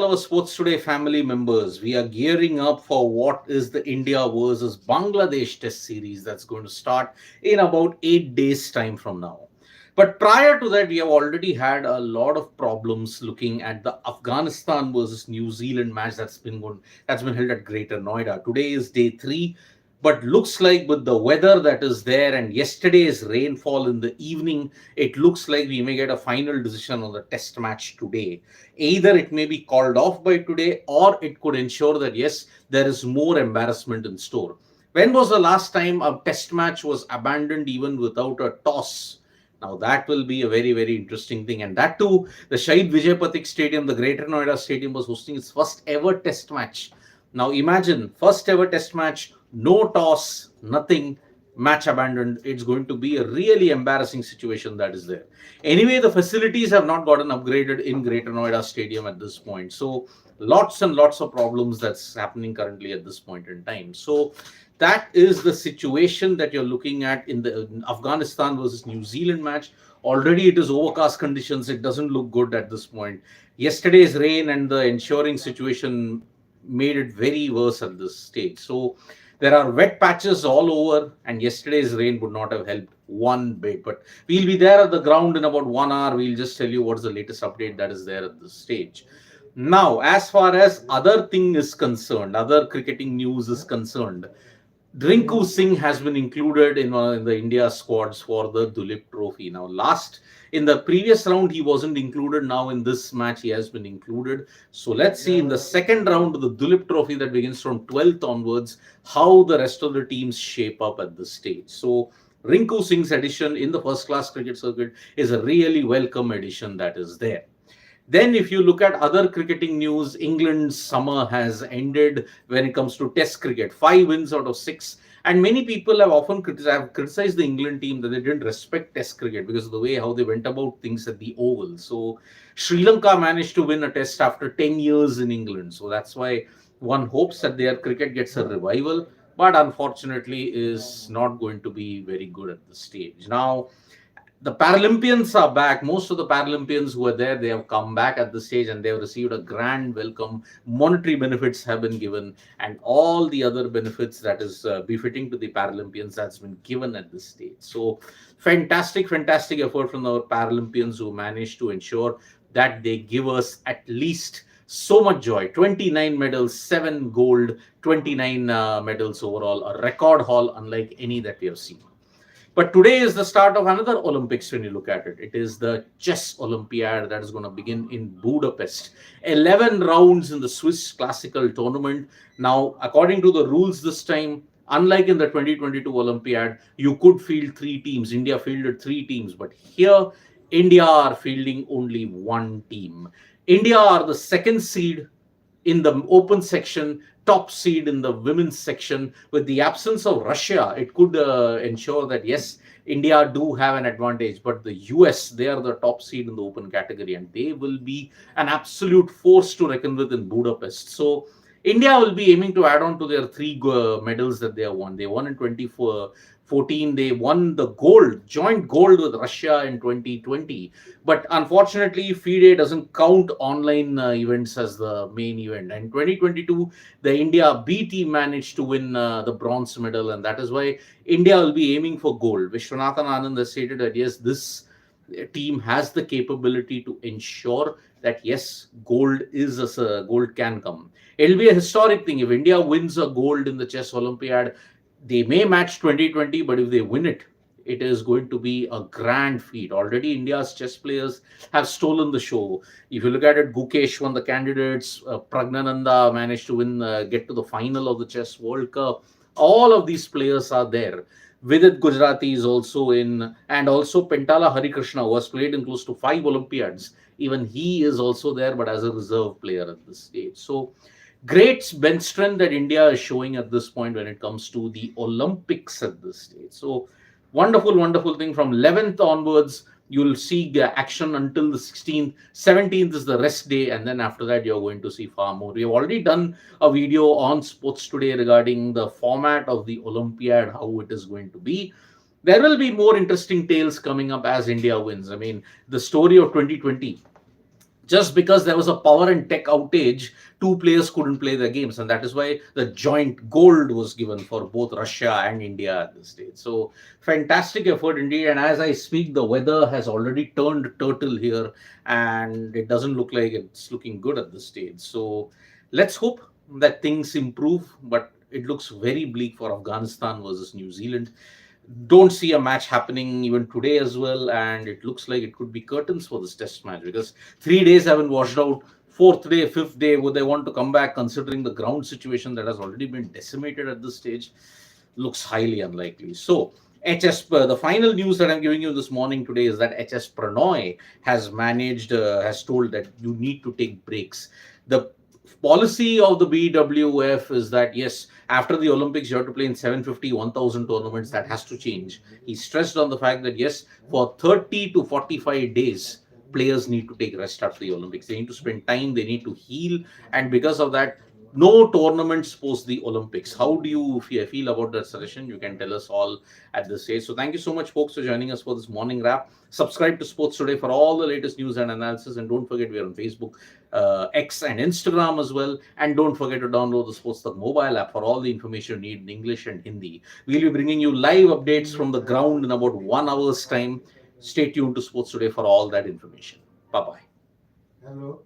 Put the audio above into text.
our Sports Today family members. We are gearing up for what is the India versus Bangladesh Test series that's going to start in about 8 days' time from now. But prior to that, we have already had a lot of problems looking at the Afghanistan versus New Zealand match that's been held at Greater Noida. Today is day three, but looks like with the weather that is there and yesterday's rainfall in the evening, it looks like we may get a final decision on the test match today. Either it may be called off by today, or it could ensure that yes, there is more embarrassment in store. When was the last time a test match was abandoned even without a toss? Now that will be a very, very interesting thing. And that too, the Shahid Vijay Patik Stadium, the Greater Noida Stadium, was hosting its first ever test match. Now imagine, first ever test match, no toss, nothing, match abandoned. It's going to be a really embarrassing situation that is there. Anyway, the facilities have not gotten upgraded in Greater Noida Stadium at this point. So lots and lots of problems that's happening currently at this point in time. So that is the situation that you're looking at in the Afghanistan versus New Zealand match. Already it is overcast conditions. It doesn't look good at this point. Yesterday's rain and the ensuring situation made it very worse at this stage. So there are wet patches all over, and yesterday's rain would not have helped one bit. But we'll be there at the ground in about 1 hour. We'll just tell you what's the latest update that is there at this stage. Now, as far as other thing is concerned, other cricketing news is concerned, Rinku Singh has been included in the India squads for the Dulip Trophy. Now, in the previous round, he wasn't included. Now, in this match, he has been included. So, let's see in the second round of the Dulip Trophy that begins from 12th onwards, how the rest of the teams shape up at this stage. So, Rinku Singh's addition in the first class cricket circuit is a really welcome addition that is there. Then, if you look at other cricketing news, England's summer has ended when it comes to Test cricket. 5 wins out of 6. And many people have often criticized the England team that they didn't respect Test cricket because of the way how they went about things at the Oval. So, Sri Lanka managed to win a Test after 10 years in England. So, that's why one hopes that their cricket gets a revival. But unfortunately, is not going to be very good at this stage. Now, the Paralympians are back. Most of the Paralympians who are there, they have come back at the stage and they have received a grand welcome. Monetary benefits have been given, and all the other benefits that is befitting to the Paralympians that's been given at this stage. So, fantastic, fantastic effort from our Paralympians who managed to ensure that they give us at least so much joy. 29 medals, 7 gold, 29 medals overall, a record haul unlike any that we have seen. But today is the start of another Olympics when you look at it. It is the Chess Olympiad that is going to begin in Budapest. 11 rounds in the Swiss Classical Tournament. Now, according to the rules this time, unlike in the 2022 Olympiad, you could field 3 teams. India fielded 3 teams. But here, India are fielding only 1 team. India are the second seed in the open section, top seed in the women's section. With the absence of Russia, it could ensure that yes, India do have an advantage, but the US, they are the top seed in the open category and they will be an absolute force to reckon with in Budapest. So India will be aiming to add on to their 3 medals that they have won. They won in 2014. They won the joint gold with Russia in 2020. But unfortunately, FIDE doesn't count online events as the main event. And 2022, the India B team managed to win the bronze medal. And that is why India will be aiming for gold. Vishwanathan Anand has stated that yes, this team has the capability to ensure that yes, gold can come. It'll be a historic thing. If India wins a gold in the Chess Olympiad, they may match 2020, but if they win it, it is going to be a grand feat. Already, India's chess players have stolen the show. If you look at it, Gukesh won the candidates, Pragnananda managed to get to the final of the Chess World Cup. All of these players are there. Vidit Gujarati is also in, and also Pentala Harikrishna, who has played in close to 5 Olympiads. Even he is also there, but as a reserve player at this stage. So, great bench strength that India is showing at this point when it comes to the Olympics at this stage. So, wonderful, wonderful thing. From 11th onwards, you'll see action until the 16th. 17th is the rest day, and then after that, you're going to see far more. We have already done a video on Sports Today regarding the format of the Olympiad, how it is going to be. There will be more interesting tales coming up as India wins. I mean, the story of 2020. Just because there was a power and tech outage, two players couldn't play their games, and that is why the joint gold was given for both Russia and India at this stage. So fantastic effort indeed. And as I speak, the weather has already turned turtle here, and it doesn't look like it's looking good at this stage. So let's hope that things improve, but it looks very bleak for Afghanistan versus New Zealand. Don't see a match happening even today as well, and it looks like it could be curtains for this test match because 3 days haven't washed out. Fourth day, fifth day, would they want to come back considering the ground situation that has already been decimated at this stage? Looks highly unlikely. So, the final news that I'm giving you this morning today is that HS Pranoy has told that you need to take breaks. The policy of the BWF is that yes, after the Olympics, you have to play in 750, 1000 tournaments. That has to change. He stressed on the fact that yes, for 30 to 45 days, players need to take rest after the Olympics. They need to spend time, they need to heal, and because of that, no tournaments post the Olympics. How do you feel about that suggestion? You can tell us all at this stage. So thank you so much, folks, for joining us for this morning wrap. Subscribe to Sports Today for all the latest news and analysis, and don't forget we are on Facebook, X, and Instagram as well. And don't forget to download the Sports Talk mobile app for all the information you need in English and Hindi. We'll be bringing you live updates from the ground in about 1 hour's time. Stay tuned to Sports Today for all that information. Bye bye. Hello.